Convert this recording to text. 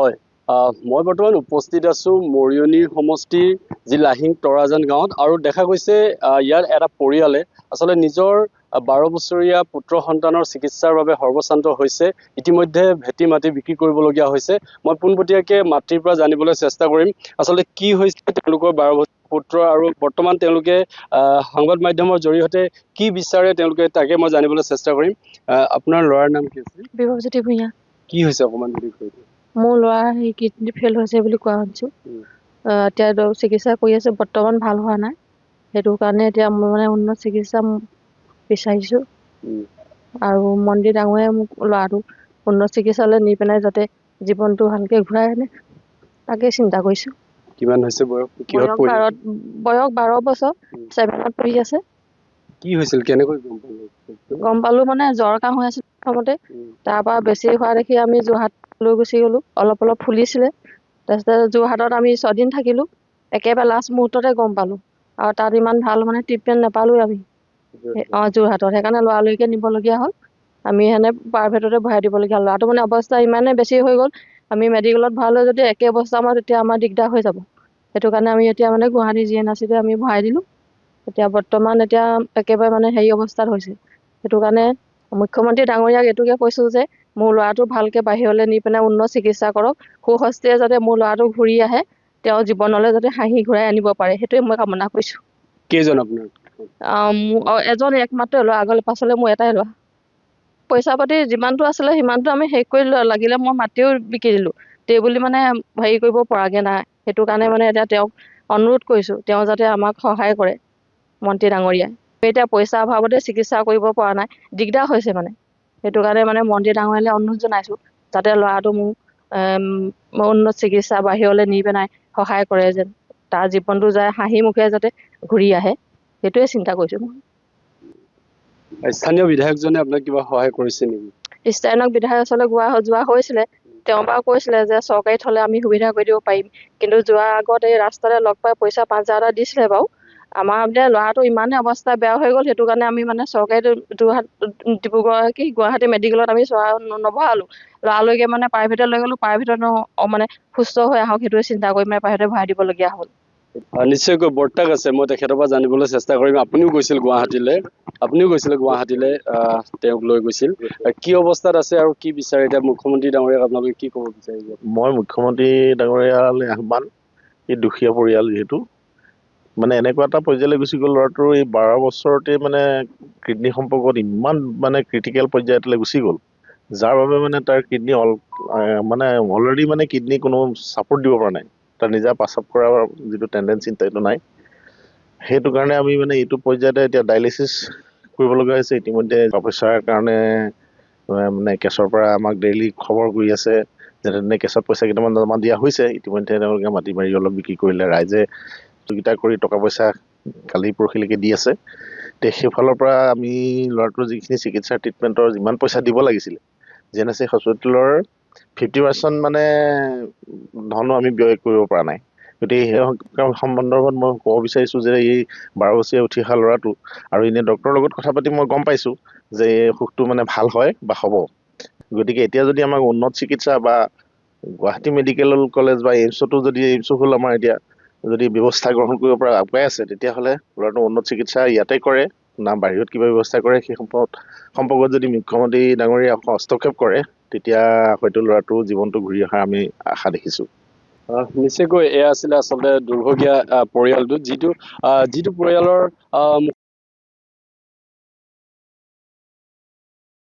হয় মই বৰ্তমান উপস্থিত আছো মৰিয়নি সমষ্টিৰ যি লাহিং তৰাজান গাঁৱত আৰু দেখা গৈছে ইয়াৰ এটা পৰিয়ালে আসলে নিজৰ 12 বছৰীয়া পুত্ৰ সন্তানৰ চিকিৎসাৰ বাবে সৰ্বশান্ত হৈছে ইতিমধ্যে ভেটি মাটি বিক্ৰী কৰিবলগীয়া হৈছে মই পোনপটীয়াকৈ মাতৃৰ পৰা জানিবলৈ চেষ্টা কৰিম আসলে কি হৈছে তেওঁলোকৰ 12 বছৰীয়া পুত্ৰ আৰু বৰ্তমান তেওঁলোকে সংবাদ মাধ্যমৰ জৰিয়তে কি বিচাৰে তেওঁলোকে তাকে মই জানিবলৈ চেষ্টা কৰিম আপোনাৰ ল'ৰাৰ নাম কি আছিল বিভৱজ্যোতি ভূঞা কি হৈছে অকমান যদি কৈ দিয়ক মোৰ ল'ৰা সেই কিডনী ফেইল হৈছে বুলি কোৱা শুনিছোঁ এতিয়া চিকিৎসা কৰি আছে বৰ্তমান ভাল হোৱা নাই সেইটো কাৰণে এতিয়া মই মানে উন্নত চিকিৎসা বিচাৰিছোঁ আৰু মন্দিৰ ডাঙৰে মোক ল'ৰাটো উন্নত চিকিৎসালৈ নি পেলাই যাতে জীৱনটো ভালকৈ ঘূৰাই আনে তাকে চিন্তা কৰিছোঁ কিমান হৈছে বয়স কিহত পঢ়ি বয়স 12 বছৰ 7ত পঢ়ি আছে কি হৈছিল কেনেকৈ গম পালো মানে জ্বৰ কাহ হৈ আছিল প্ৰথমতে তাৰপৰা বেছি হোৱা দেখি আমি যোৰহাট লৈ গুচি গ'লোঁ অলপ ফুলিছিলে তাৰপিছতে যোৰহাটত আমি 6 দিন থাকিলোঁ একেবাৰে লাষ্ট মুহূৰ্ততে গম পালোঁ আৰু তাত ইমান ভাল মানে ট্ৰিটমেণ্ট নাপালোঁ আমি যোৰহাটত সেইকাৰণে লৰালৰিকৈ নিবলগীয়া হ'ল আমি সেনে প্ৰাইভেটতে ভৰাই দিবলগীয়া হ'ল ল'ৰাটো মানে অৱস্থা ইমানে বেছি হৈ গ'ল আমি মেডিকেলত ভৰালৈ যদি একে অৱস্থা আমাৰ তেতিয়া আমাৰ দিগদাৰ হৈ যাব সেইটো কাৰণে আমি এতিয়া মানে গুৱাহাটী GNRCতে আমি ভৰাই দিলোঁ এতিয়া বৰ্তমান এতিয়া একেবাৰে মানে হেৰি অৱস্থাত হৈছে সেইটো কাৰণে মুখ্যমন্ত্ৰী ডাঙৰীয়াক এইটোকে কৈছোঁ যে মোৰ ল'ৰাটো ভালকৈ বাহিৰলৈ নি পিনে উন্নত চিকিৎসা কৰক সুস্বাস্থ্যে যাতে মোৰ ল'ৰাটো ঘূৰি আহে তেওঁ জীৱনলৈ যাতে হাঁহি ঘূৰাই আনিব পাৰে সেইটোৱে মই কামনা কৰিছোঁ কেইজন আপোনাৰ এজন একমাত্ৰ ল'ৰা আগলৈ পাছলৈ মোৰ এটাই ল'ৰা পইচা পাতি যিমানটো আছিলে সিমানটো আমি শেষ কৰি লাগিলে মই মাটিও বিকি দিলোঁ বুলি মানে হেৰি কৰিব পৰাগৈ নাই সেইটো কাৰণে মানে এতিয়া তেওঁক অনুৰোধ কৰিছোঁ তেওঁ যাতে আমাক সহায় কৰে মন্ত্ৰী ডাঙৰীয়াই এতিয়া পইচা অভাৱতে চিকিৎসা কৰিব পৰা নাই দিগদাৰ হৈছে মানে সেইটো কাৰণে মানে মন্ত্ৰী ডাঙৰীয়ালৈ অনুৰোধ জনাইছোঁ যাতে ল'ৰাটো মোক উন্নত চিকিৎসা বাহিৰলৈ নি পেলাই সহায় কৰে যেন তাৰ জীৱনটো যায় হাঁহি মুখে যাতে ঘূৰি আহে সেইটোৱে চিন্তা কৰিছোঁ স্থানীয় বিধায়কজনে আপোনাক কিবা সহায় কৰিছে নেকি স্থানীয় বিধায়ক ওচৰলৈ যোৱা হৈছিলে তেওঁ বাৰু কৈছিলে যে চৰকাৰীত হ'লে আমি সুবিধা কৰি দিব পাৰিম কিন্তু যোৱাৰ আগত এই ৰাস্তাতে লগ পাই পইচা 5,000 এটা দিছিলে বাৰু আমাৰ এতিয়া ল'ৰাটো ইমানেই অৱস্থা বেয়া হৈ গ'ল সেইটো কাৰণে আমি মানে চৰকাৰী গুৱাহাটী মেডিকেলত আমি নভৰালোঁ ল'ৰালৈকে মানে প্ৰাইভেটত লৈ গ'লোঁ প্ৰাইভেটত মানে সুস্থ হৈ আহক সেইটোৱে চিন্তা কৰি মানে প্ৰাইভেটত ভৰাই দিবলগীয়া হ'ল নিশ্চয়কৈ বৰ্তাক আছে মই তেখেতৰ পৰা জানিবলৈ চেষ্টা কৰিম আপুনিও গৈছিল গুৱাহাটীলৈ তেওঁক লৈ গৈছিল কি অৱস্থাত আছে আৰু কি বিচাৰে এতিয়া মুখ্যমন্ত্ৰী ডাঙৰীয়াক আপোনালোকে কি ক'ব বিচাৰিব মই মুখ্যমন্ত্ৰী ডাঙৰীয়ালৈ আহ্বান এই দুখীয়া পৰিয়াল যিহেতু মানে এনেকুৱা এটা পৰ্যায়লৈ গুচি গ'ল ল'ৰাটোৰ এই 12 বছৰতে মানে কিডনী সম্পৰ্কত ইমান মানে ক্ৰিটিকেল পৰ্যায় এটালৈ গুচি গ'ল যাৰ বাবে মানে তাৰ কিডনী মানে অলৰেডি মানে কিডনী কোনো ছাপোৰ্ট দিব পৰা নাই তাৰ নিজা পাচাপ কৰাৰ যিটো টেণ্ডেঞ্চি সেইটো নাই সেইটো কাৰণে আমি মানে এইটো পৰ্যায়তে এতিয়া ডায়েলিচিছ কৰিবলগীয়া হৈছে ইতিমধ্যে অফিচাৰৰ কাৰণে মানে কেছৰ পৰা আমাক ডেইলি খবৰ কৰি আছে যেনে তেনে কেছত পইচা কেইটামান জমা দিয়া হৈছে ইতিমধ্যে তেওঁলোকে মাটি বাৰী অলপ বিক্ৰী কৰিলে ৰাইজে সহযোগিতা কৰি টকা পইচা কালি পৰহিলৈকে দি আছে সেইফালৰ পৰা আমি ল'ৰাটোৰ যিখিনি চিকিৎসাৰ ট্ৰিটমেণ্টৰ যিমান পইচা দিব লাগিছিলে GNRC হস্পিটেলৰ 50% মানে ধনো আমি ব্যয় কৰিব পৰা নাই গতিকে সেই সন্দৰ্ভত মই ক'ব বিচাৰিছোঁ যে এই 12 বছৰীয়া উঠি অহা ল'ৰাটো আৰু এনে ডক্টৰৰ লগত কথা পাতি মই গম পাইছোঁ যে এই অসুখটো মানে ভাল হয় বা হ'ব গতিকে এতিয়া যদি আমাক উন্নত চিকিৎসা বা গুৱাহাটী মেডিকেল কলেজ বা এইমছতো যদি এইমছো হ'ল আমাৰ এতিয়া যদি ব্যৱস্থা গ্ৰহণ কৰিব পৰা উপায় আছে তেতিয়াহ'লে ল'ৰাটো উন্নত চিকিৎসা ইয়াতে কৰে না বাহিৰত কিবা ব্যৱস্থা কৰে সেই সম্পৰ্কত যদি মুখ্যমন্ত্ৰী ডাঙৰীয়া হস্তক্ষেপ কৰে তেতিয়া হয়তো ল'ৰাটো জীৱনটো ঘূৰি অহাৰ আমি আশা দেখিছোঁ নিশ্চয়কৈ এয়া আছিলে আচলতে দুৰ্ভগীয়া পৰিয়ালটো যিটো পৰিয়ালৰ